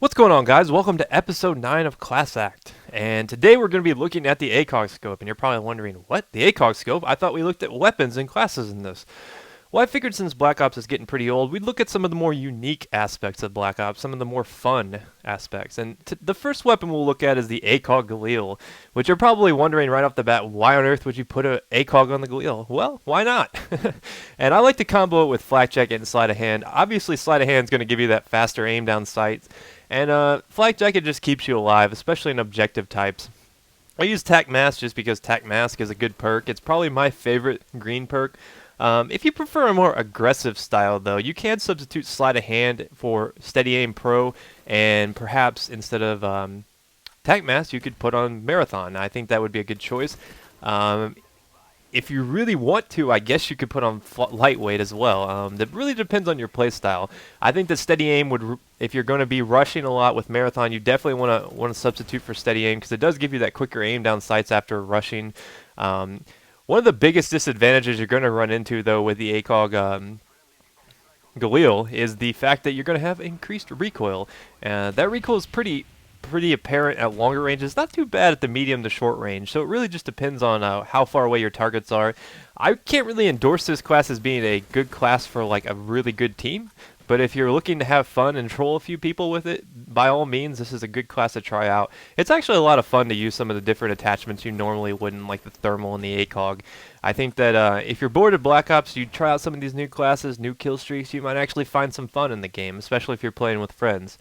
What's going on, guys? Welcome to episode 9 of Class Act. And today we're going to be looking at the ACOG Scope. And you're probably wondering, what? The ACOG Scope? I thought we looked at weapons and classes in this. Well, I figured since Black Ops is getting pretty old, we'd look at some of the more unique aspects of Black Ops, some of the more fun aspects. And the first weapon we'll look at is the ACOG Galil, which you're probably wondering right off the bat, why on earth would you put an ACOG on the Galil? Well, why not? And I like to combo it with flak jacket and sleight of hand. Obviously, sleight of hand is going to give you that faster aim down sight. And flak jacket just keeps you alive, especially in objective types. I use tac mask just because tac mask is a good perk. It's probably my favorite green perk. If you prefer a more aggressive style, though, you can substitute sleight of hand for steady aim pro, and perhaps instead of tac mask, you could put on marathon. I think that would be a good choice. If you really want to, I guess you could put on lightweight as well. That really depends on your playstyle. I think that steady aim would, if you're going to be rushing a lot with marathon, you definitely want to substitute for steady aim because it does give you that quicker aim down sights after rushing. One of the biggest disadvantages you're going to run into, though, with the ACOG Galil is the fact that you're going to have increased recoil. That recoil is pretty apparent at longer ranges, not too bad at the medium to short range, so it really just depends on how far away your targets are. I can't really endorse this class as being a good class for like a really good team, but if you're looking to have fun and troll a few people with it, by all means, this is a good class to try out. It's actually a lot of fun to use some of the different attachments you normally wouldn't, like the thermal and the ACOG. I think that if you're bored of Black Ops, you try out some of these new classes, new kill streaks, you might actually find some fun in the game, especially if you're playing with friends.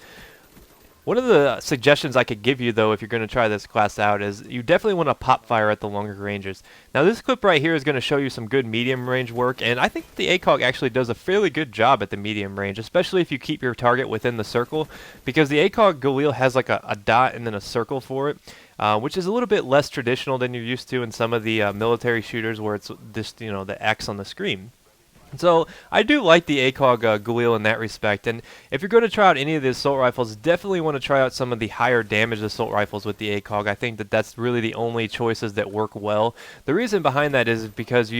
One of the suggestions I could give you, though, if you're going to try this class out, is you definitely want to pop fire at the longer ranges. Now, this clip right here is going to show you some good medium range work, and I think the ACOG actually does a fairly good job at the medium range, especially if you keep your target within the circle, because the ACOG Galil has like a dot and then a circle for it, which is a little bit less traditional than you're used to in some of the military shooters where it's just, the X on the screen. So I do like the ACOG Galil in that respect, and if you're going to try out any of the assault rifles, definitely want to try out some of the higher damage assault rifles with the ACOG. I think that that's really the only choices that work well. The reason behind that is because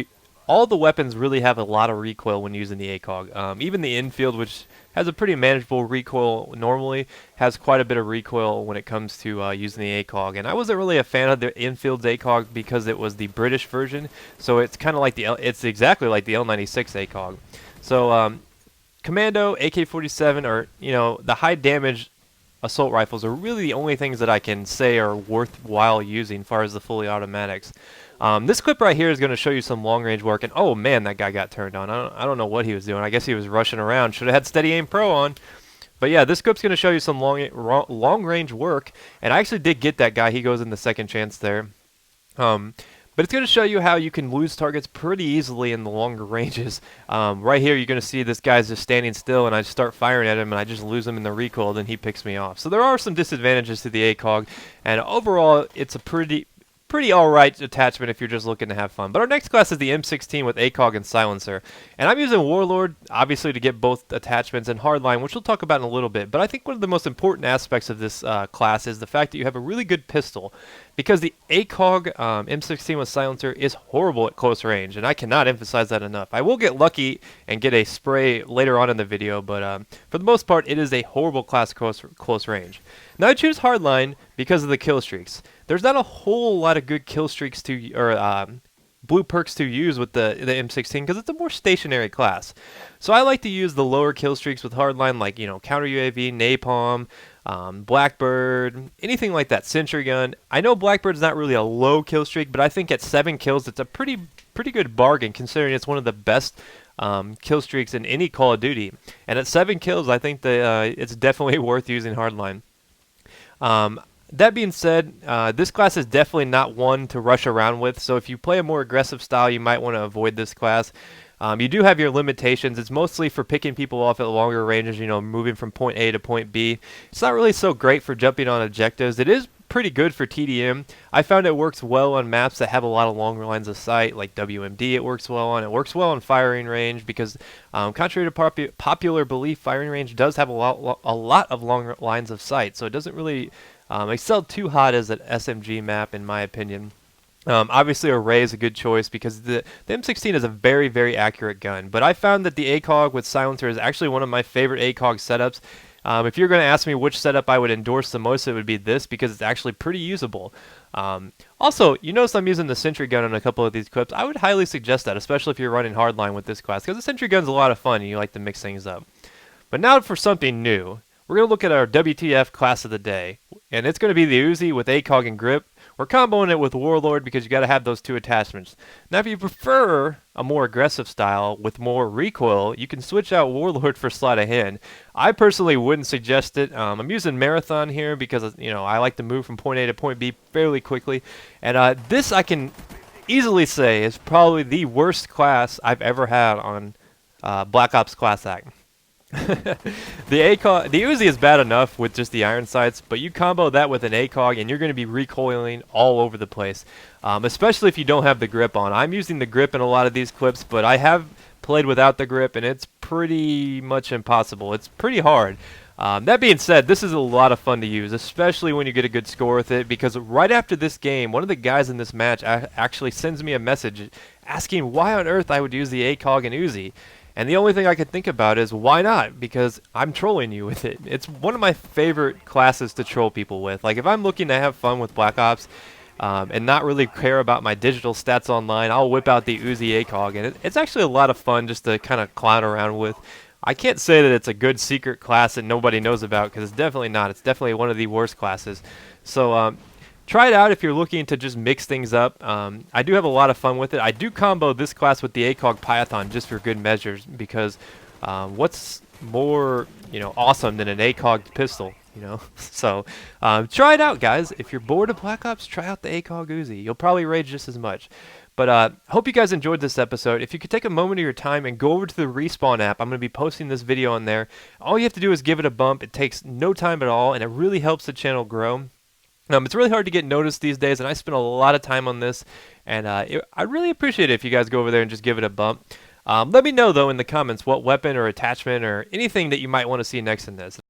all the weapons really have a lot of recoil when using the ACOG. Even the infield, which has a pretty manageable recoil normally, has quite a bit of recoil when it comes to using the ACOG. And I wasn't really a fan of the infield's ACOG because it was the British version, so it's kind of like it's exactly like the L96 ACOG. So Commando, AK-47, or the high damage assault rifles are really the only things that I can say are worthwhile using as far as the fully automatics. This clip right here is going to show you some long-range work, and oh man, that guy got turned on. I don't know what he was doing. I guess he was rushing around. Should have had Steady Aim Pro on. But yeah, this clip's going to show you some long-range work, and I actually did get that guy. He goes in the second chance there. But it's going to show you how you can lose targets pretty easily in the longer ranges. Right here, you're going to see this guy's just standing still, and I start firing at him, and I just lose him in the recoil, then he picks me off. So there are some disadvantages to the ACOG, and overall, it's a pretty alright attachment if you're just looking to have fun. But our next class is the M16 with ACOG and silencer. And I'm using Warlord, obviously, to get both attachments, and Hardline, which we'll talk about in a little bit. But I think one of the most important aspects of this class is the fact that you have a really good pistol. Because the ACOG M16 with silencer is horrible at close range, and I cannot emphasize that enough. I will get lucky and get a spray later on in the video, but for the most part, it is a horrible class close range. Now I choose Hardline because of the kill streaks. There's not a whole lot of good kill streaks or blue perks to use with the M16 because it's a more stationary class. So I like to use the lower kill streaks with Hardline, like counter UAV, napalm, Blackbird, anything like that, sentry gun. I know Blackbird's not really a low kill streak, but I think at 7 kills it's a pretty good bargain considering it's one of the best kill streaks in any Call of Duty. And at 7 kills, I think that it's definitely worth using Hardline. That being said, this class is definitely not one to rush around with, so if you play a more aggressive style, you might want to avoid this class. You do have your limitations. It's mostly for picking people off at longer ranges, moving from point A to point B. It's not really so great for jumping on objectives. It is pretty good for TDM. I found it works well on maps that have a lot of longer lines of sight, like WMD it works well on. It works well on firing range because, contrary to popular belief, firing range does have a lot of longer lines of sight, so it doesn't really excel too hot as an SMG map, in my opinion. Obviously, Array is a good choice because the M16 is a very accurate gun, but I found that the ACOG with silencer is actually one of my favorite ACOG setups. If you're going to ask me which setup I would endorse the most, it would be this because it's actually pretty usable. Also, you notice I'm using the sentry gun on a couple of these clips. I would highly suggest that, especially if you're running hardline with this class, because the sentry gun's a lot of fun and you like to mix things up. But now for something new. We're going to look at our WTF class of the day, and it's going to be the Uzi with ACOG and grip. We're comboing it with Warlord because you got to have those two attachments. Now if you prefer a more aggressive style with more recoil, you can switch out Warlord for sleight of hand. I personally wouldn't suggest it. I'm using Marathon here because I like to move from point A to point B fairly quickly, and this I can easily say is probably the worst class I've ever had on Black Ops Class Act. The Uzi is bad enough with just the iron sights, but you combo that with an ACOG and you're going to be recoiling all over the place, especially if you don't have the grip on. I'm using the grip in a lot of these clips, but I have played without the grip and it's pretty much impossible. It's pretty hard. That being said, this is a lot of fun to use, especially when you get a good score with it, because right after this game, one of the guys in this match actually sends me a message asking why on earth I would use the ACOG and Uzi. And the only thing I could think about is why not? Because I'm trolling you with it. It's one of my favorite classes to troll people with. Like if I'm looking to have fun with Black Ops and not really care about my digital stats online, I'll whip out the Uzi ACOG, and it's actually a lot of fun just to kind of clown around with. I can't say that it's a good secret class that nobody knows about, because it's definitely not. It's definitely one of the worst classes. So try it out if you're looking to just mix things up. I do have a lot of fun with it. I do combo this class with the ACOG Python just for good measures, because what's more awesome than an ACOG pistol? So try it out, guys. If you're bored of Black Ops, try out the ACOG Uzi. You'll probably rage just as much. But hope you guys enjoyed this episode. If you could take a moment of your time and go over to the Respawn app, I'm going to be posting this video on there. All you have to do is give it a bump. It takes no time at all, and it really helps the channel grow. It's really hard to get noticed these days, and I spend a lot of time on this, and I'd really appreciate it if you guys go over there and just give it a bump. Let me know, though, in the comments what weapon or attachment or anything that you might want to see next in this.